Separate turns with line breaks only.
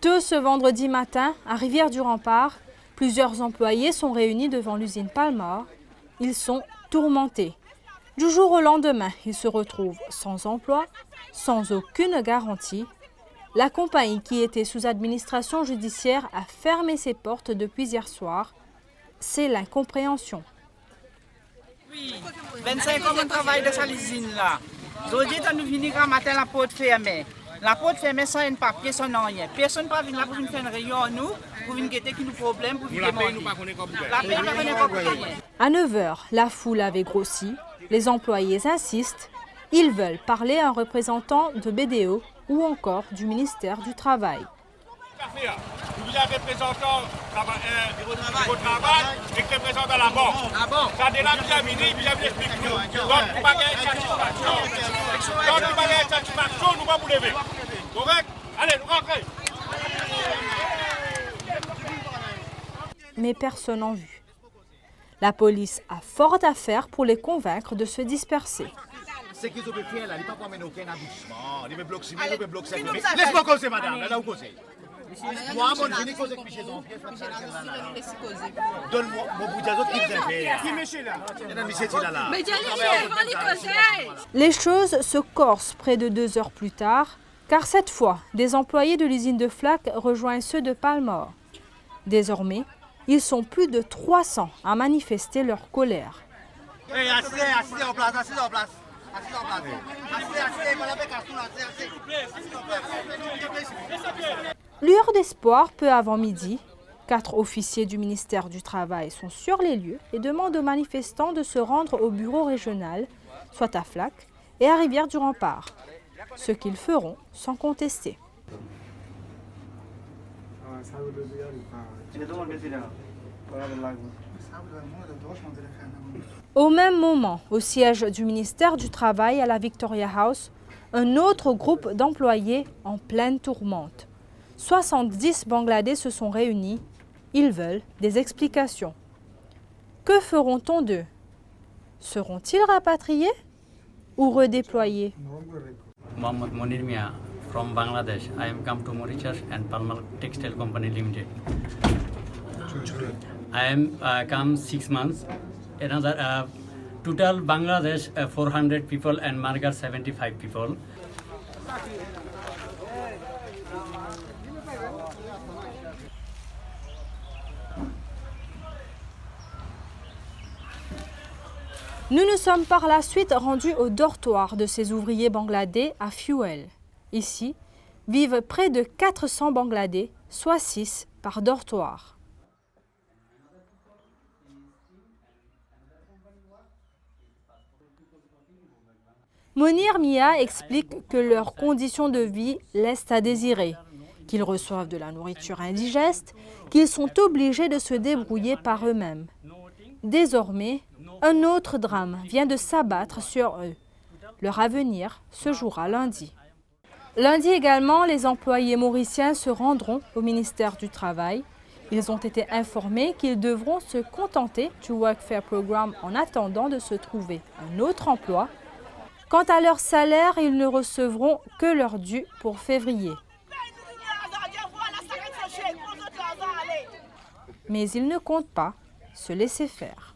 Tôt ce vendredi matin, à Rivière-du-Rempart, plusieurs employés sont réunis devant l'usine Palmar. Ils sont tourmentés. Du jour au lendemain, ils se retrouvent sans emploi, sans aucune garantie. La compagnie, qui était sous administration judiciaire, a fermé ses portes depuis hier soir. C'est l'incompréhension.
Oui, 25 ans on travaille dans cette usine-là. Aujourd'hui, nous venons quand matin la porte fermée. La porte fermée sans un papier, sans rien. Personne ne peut venir là pour faire une réunion à nous, pour venir guetter qui nous problème, pour venir demander. La paix, nous ne connaissons pas rien.
À 9 h, la foule avait grossi. Les employés insistent. Ils veulent parler à un représentant de BDO ou encore du ministère du Travail.
Vous avez représentant au travail et qui représente la banque. Ça de là, vous avez expliqué. Donc, vous avez une satisfaction. Donc, vous avez une satisfaction, nous allons vous lever. Correct? Allez, nous rentrez.
Mais personne n'en vue. La police a fort à faire pour les convaincre de se disperser.
Ce qu'ils ont fait là, ils ne peuvent pas mener aucun abouchement. Ils peuvent bloquer. Laisse-moi causer, madame. Là où causer. Moi, mon génie cause avec Michel Zonfier. Donne-moi mon bout d'azot qui vous a fait. Qui Michel là?
Les choses se corsent près de 2 heures plus tard, car cette fois, des employés de l'usine de Flac rejoignent ceux de Palmar. Désormais, ils sont plus de 300 à manifester leur colère.
Asseyez en place, asseyez en place.
Lueur d'espoir, peu avant midi, 4 officiers du ministère du Travail sont sur les lieux et demandent aux manifestants de se rendre au bureau régional, soit à Flac et à Rivière-du-Rempart, ce qu'ils feront sans contester. Au même moment, au siège du ministère du Travail à la Victoria House, un autre groupe d'employés en pleine tourmente. 70 Bangladais se sont réunis. Ils veulent des explications. Que feront-on d'eux? Seront-ils rapatriés ou redéployés?
Mohammad Monir Mia from Bangladesh. I am come to Mauritius and Palmar Textile Company Limited. I am come 6 months. Another total Bangladesh 400 people and Margar 75 people.
Nous nous sommes par la suite rendus au dortoir de ces ouvriers bangladais à Fuel. Ici, vivent près de 400 Bangladais, soit 6 par dortoir. Monir Mia explique que leurs conditions de vie laissent à désirer, qu'ils reçoivent de la nourriture indigeste, qu'ils sont obligés de se débrouiller par eux-mêmes. Désormais, un autre drame vient de s'abattre sur eux. Leur avenir se jouera lundi. Lundi également, les employés mauriciens se rendront au ministère du Travail. Ils ont été informés qu'ils devront se contenter du Workfare Programme en attendant de se trouver un autre emploi. Quant à leur salaire, ils ne recevront que leur dû pour février. Mais ils ne comptent pas se laisser faire.